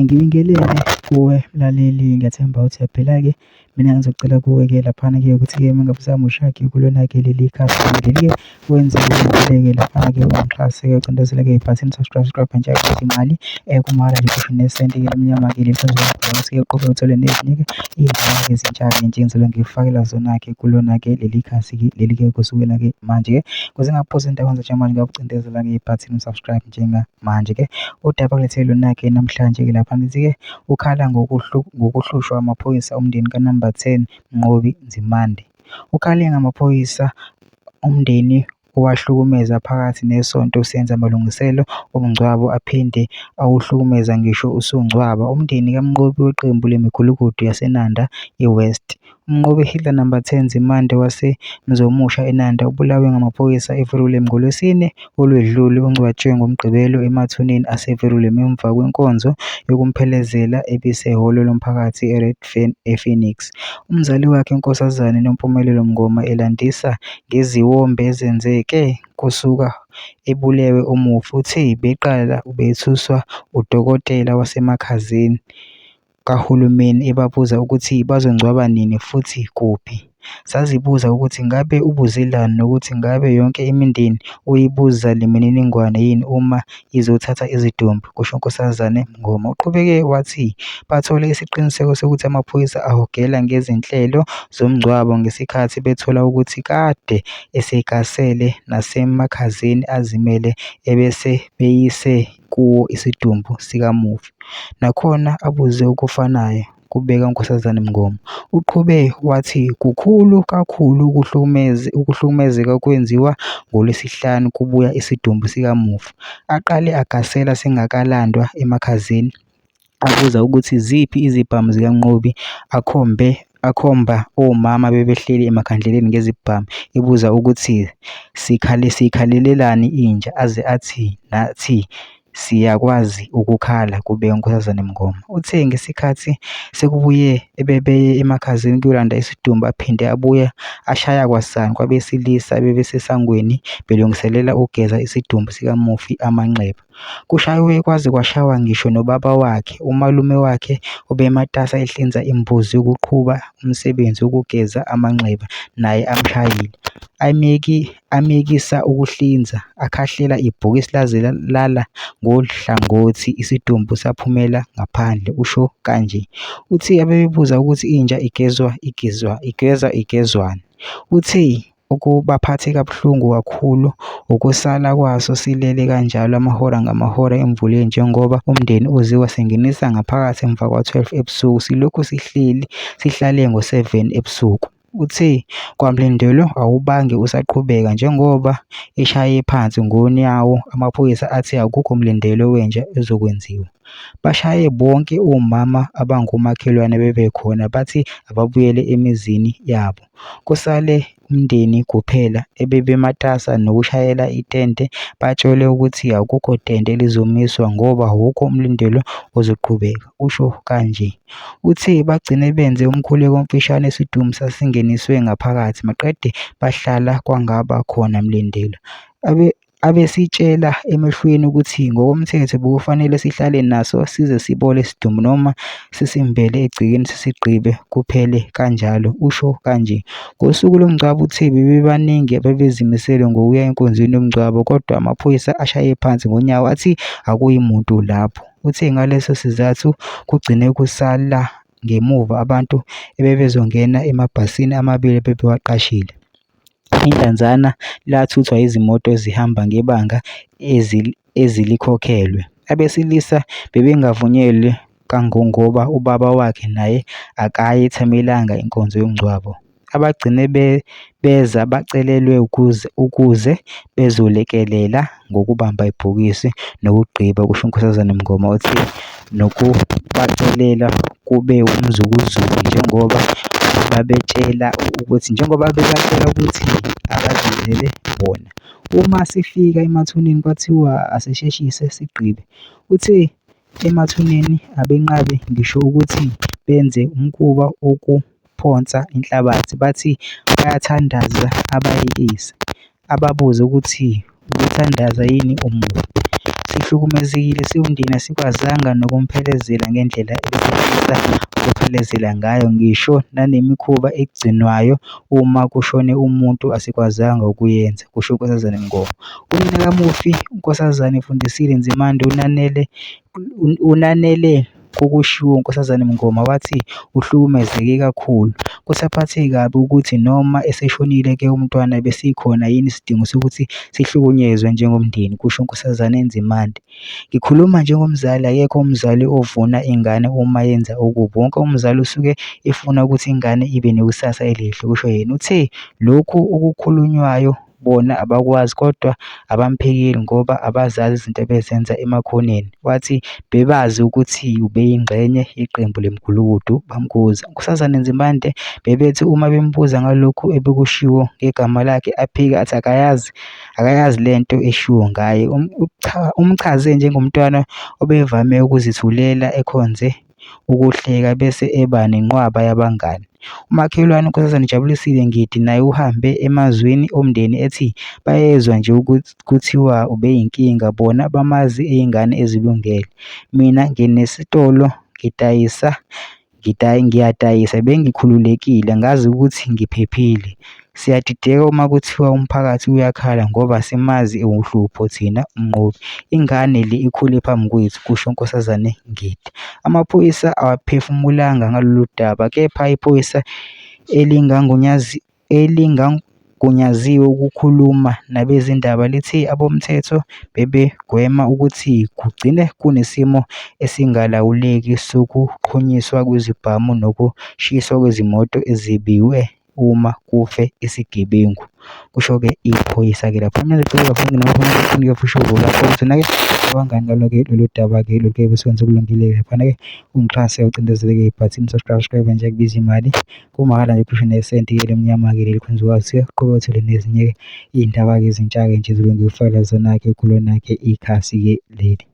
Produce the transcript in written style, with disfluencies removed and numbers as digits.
Ngibingelele kuwe mlaleli, ngiyathemba ukuthi uyaphila-ke. Mina ngizocela kuwe-ke laphana-ke ukuthi-ke uma ngabe usamusha-ke kulona-ke leli khasi-ke wenze-ke laphana-ke ungixhase-ke ucindezele-ke ibhathini subscribe njalo ukuthi imali kumahhala nje kusho nesenti-ke emnyama-ke ukuthi-ke uqhubeke uthole nezinye-ke iy'ndaba ezintsha-ke nje engizobe ngikufakela zona-ke kulona-ke leli khasi-ke leli-ke kusukela-ke manje-ke kuze ngingaphosi endaweni njengamanje ngakucindezela-ke ibhathini subscribe njengamanje-ke. Udaba kulethele lona-ke namhlanje-ke lapha nithi-ke ukhala ngokuhlushwa amaphoyisa umndeni ka-Number 10 Mnqobi Nzimande. Ukhale ngamaphoyisa umndeni owahlukumeza phakathi nesonto usenza amalungiselo omngcwabo aphinde awuhlukumeza ngisho usungcwaba umndeni kaMnqobi weqembu lemigulukudu yaseNanda eWest. Umnqobi Hitler Number 10 Nzimande waseMzomusha eNanda ubulawe ngamaphoyisa eVerulam ngoLwesine olwedlule. Ungcwatshwe ngoMgqibelo emathuneni aseVerulam emva kwenkonzo yokumphelezela ebisehholo lomphakathi eRed Fan ePhoenix. Umzali wakhe uNkosazane Nompumelelo Mngoma elandisa ngeziwombe ezenzeke kusuka ebulewe umufi. Uthe beqala bethuswa udokotela wasemakhazeni kahulumeni ebabuza ukuthi bazongcwaba nini futhi kuphi. Sazibuza ukuthi ngabe ubuzilani nokuthi ngabe yonke imindeni uyibuza le mininingwane yini uma izothatha izidumbu, kusho uNkosazane Mngoma. Uqhubeke wathi bathole isiqiniseko sokuthi amaphoyisa ahogela ngezinhlelo zomngcwabo ngesikhathi bethola ukuthi kade esegasele nasemakhazeni azimele ebese beyise kuwo isidumbu sikamufi. Nakhona abuze okufanayo, kubeka uNkosazane Mngoma. Uqhube wathi kukhulu kakhulu ukuhlukumezeka kwenziwa ngoLwesihlanu kubuya isidumbu sikamufi. Aqale agasela singakalandwa emakhazeni, abuza ukuthi ziphi izibhamu zikaMnqobi, akhomba omama bebehleli emakhandleleni ngezibhamu, ebuza ukuthi sikhalelelani inja, aze athi nathi siyakwazi ukukhala, kubeka uNkosazane Mngoma. Uthe ngesikhathi sekubuye ebebeye emakhazeni kuyolanda isidumbu aphinde abuya ashaya kwasani kwabesilisa bebesesangweni belungiselela ukugeza isidumbu sikamufi amanxeba. Kushaywe kwaze kwashawa ngisho nobaba wakhe. Umalume wakhe ubematasa ehlinza imbuzi yokuqhuba umsebenzi wokugeza amanxeba naye amshayile. Amyekisa ukuhlinza, akhahlela ibhokisi laze lala ngohlangothi isidumbu saphumela ngaphandle, usho kanje. Uthi abebebuza ukuthi inja igezwani. Uthe okubaphathe kabuhlungu kakhulu ukusala kwaso silele kanjalo amahora ngamahora emvuleni njengoba umndeni uziwa sengenisa ngaphakathi emva kwa-12 ebusuku silokhu sihlale ngo-7 ebusuku. Uthe kwaMlindelo awubange usaqhubeka njengoba eshaye phansi ngonyawo amaphoyisa athi akukho mlindelo wenja ezokwenziwa. Bashaye bonke omama abangomakhelwane bebekhona bathi ababuyele emizini yabo. Kusale umndeni kuphela ebebematasa nokushayela itende. Batshole ukuthi akukho tende lizomiswa ngoba awukho umlindelo ozoqhubeka, usho kanje. Uthe bagcine benze umkhuleko omfishane isidumbu sasingeniswe ngaphakathi maqede bahlala kwangaba khona mlindelo. Abesitshela emehlweni ukuthi ngokomthetho bekufanele sihlale naso size sibole isidumbu noma sisimbele egcekeni sisigqibe kuphele kanjalo, usho kanje. Ngosuku lomngcwabo uthe bebebaningi ababezimisele ngokuya enkonzweni yomngcwabo kodwa amaphoyisa ashaye phansi ngonyawo athi akuyimuntu lapho. Uthe ngaleso sizathu kugcine kusala ngemuva abantu ebebezongena emabhasini amabili ebebewaqashile. Idlanzana lathuthwa izimoto ezihamba ngebanga ezilikhokhelwe. Abesilisa bebengavunyelwe kangongoba ubaba wakhe naye akayethamelanga inkonzo yomngcwabo. Abagcine beza bacelelwe ukuze bezolekelela ngokubamba ibhokisi nokugqiba, kusho uNkosazane Mngoma. Uthi nokubacelela kube umzukuzuku njengoba bebatshela ukuthi abazenzele bona. Uma sifika emathuneni kwathiwa asisheshise sigqibe. Uthe emathuneni abenqabe ngisho ukuthi benze umkhuba wokuphonsa inhlabathi. Bathi bayathandaza abayekise, ababuze ukuthi ubuthandaza yini umufi. sihlukumezekile siwumndeni asikwazanga nokumphelezela ngendlela ebesifisa ukuphelezela ngayo, ngisho nanemikhuba egcinwayo uma kushone umuntu asikwazanga ukuyenza, kusho uNkosazane Mngoma. Unina kamufi uNkosazane Mfundisile Nzimande unanele kokushiwo uNkosazane Mngoma wathi uhlukumezeke kakhulu, kusaphathe kabi ukuthi noma eseshonile-ke umntwana besikhona yini isidingo sokuthi sihlukunyezwe njengomndeni, kusho uNkosazane Nzimande. Ngikhuluma njengomzali, akekho umzali ovuna ingane uma yenza okubi, wonke umzali usuke efuna ukuthi ingane ibe nekusasa elihle, kusho yena. Uthe lokhu okukhulunywayo bona abakwazi kodwa abamphekeli ngoba abazazi izinto abezenza emakhoneni. Wathi bebazi ukuthi ubeyingxenye yeqembu leMgulukudu bamkuza. uNkosazane Nzimande bebethi uma bembuza ngalokhu ebekushiwo ngegama lakhe aphike athi akayazi lento eshiwo ngaye. Umchaze njengomntwana obevame ukuzithulela ekhonze ukuhleka bese eba nenqwaba yabangani. Umakhelwane uNkosazane Jabulisile Ngidi naye uhambe emazweni omndeni ethi bayezwa nje kuthiwa ubeyinkinga, bona bamazi eyingane ezilungele. Mina nginesitolo ngiyadayisa, bengikhululekile ngazi ukuthi ngiphephile. Siyadideka uma kuthiwa umphakathi uyakhala ngoba simazi uhlupho thina umnqobi. Ingane le ikhule phambi kwethu, kusho uNkosazane Ngidi. Amaphoyisa awaphefumulanga ngalolu daba, kepha iphoyisa elingagunyaziwe ukukhuluma nabezindaba lithi abomthetho bebegwema ukuthi kugcine kunesimo esingalawuleki sokuqhunyiswa kwezibhamu nokushiswa kwezimoto ezibiwe uma kufe isigebengu, kusho-ke iphoyisa-ke lapho. Mina ngicela kakhulu nginamaphoyisa futhi lapho kuthina-ke abangani ngalo-ke lolu daba-ke lolu-ke besikwenza okulungile-ke laphana-ke ungixhase ucindezeleke ibhathini subscribe nje kubiza imali kumahhala nje kusho nesenti-ke lemnyama-ke leli khwenziwayo siqukethwe nezinye-ke iy'ndaba-ke ezintsha-ke nje ezilungile ukufakela zona-ke kulona-ke ikhasi-ke leli.